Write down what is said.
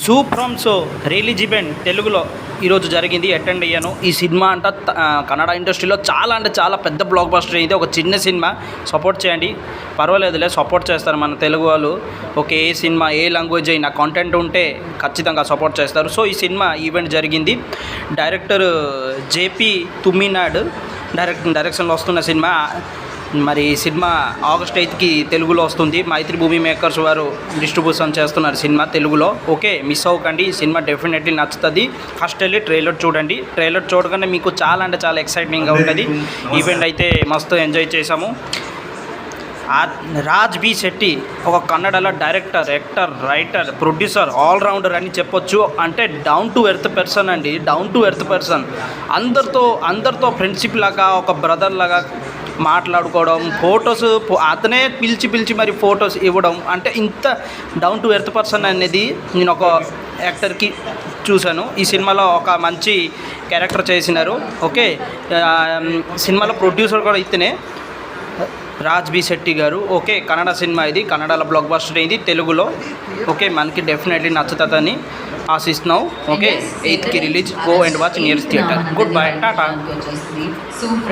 సూప్రమ్ show release event తెలుగులో ఈరోజు జరిగింది. అటెండ్ అయ్యాను. ఈ సినిమా అంట కన్నడ ఇండస్ట్రీలో చాలా అంటే చాలా పెద్ద బ్లాక్ బస్టర్. ఇది ఒక చిన్న సినిమా, సపోర్ట్ చేయండి. పర్వాలేదులే, సపోర్ట్ చేస్తారు మన తెలుగు వాళ్ళు. ఓకే, ఏ సినిమా ఏ లాంగ్వేజ్ అయినా కంటెంట్ ఉంటే ఖచ్చితంగా సపోర్ట్ చేస్తారు. సో ఈ సినిమా ఈవెంట్ జరిగింది. డైరెక్టర్ జేపీ తుమ్మినాడ్ డైరెక్షన్లో వస్తున్న సినిమా. మరి ఈ సినిమా ఆగస్ట్ 8కి తెలుగులో వస్తుంది. మైత్రి భూమి మేకర్స్ వారు డిస్ట్రిబ్యూషన్ చేస్తున్నారు సినిమా తెలుగులో. ఓకే, మిస్ అవ్వకండి. ఈ సినిమా డెఫినెట్లీ నచ్చుతుంది. ఫస్ట్ వెళ్ళి ట్రైలర్ చూడండి. ట్రైలర్ చూడగానే మీకు చాలా అంటే చాలా ఎక్సైటింగ్గా ఉంటుంది. ఈవెంట్ అయితే మస్తు ఎంజాయ్ చేశాము. రాజ్ బి శెట్టి ఒక కన్నడలో director, actor, writer, producer, allrounder అని చెప్పొచ్చు. అంటే డౌన్ టు ఎర్త్ పర్సన్ అండి. Down to earth person. అందరితో ఫ్రెండ్షిప్ లాగా, ఒక బ్రదర్ లాగా మాట్లాడుకోవడం, ఫొటోస్ అతనే పిలిచి మరి ఫొటోస్ ఇవ్వడం. అంటే ఇంత డౌన్ టు ఎర్త్ పర్సన్ అనేది నేను ఒక యాక్టర్కి చూశాను. ఈ సినిమాలో ఒక మంచి క్యారెక్టర్ చేసినారు. ఓకే, సినిమాలో ప్రొడ్యూసర్ కూడా ఇతనే, రాజ్ బి శెట్టి గారు. ఓకే, కన్నడ సినిమా ఇది. కన్నడలో బ్లాక్ బస్టర్ అయింది తెలుగులో. ఓకే, మనకి డెఫినెట్లీ నచ్చుతుందని ఆశిస్తున్నాం. ఓకే, 8కి release. Go and watch near theatre. Good bye, Tata.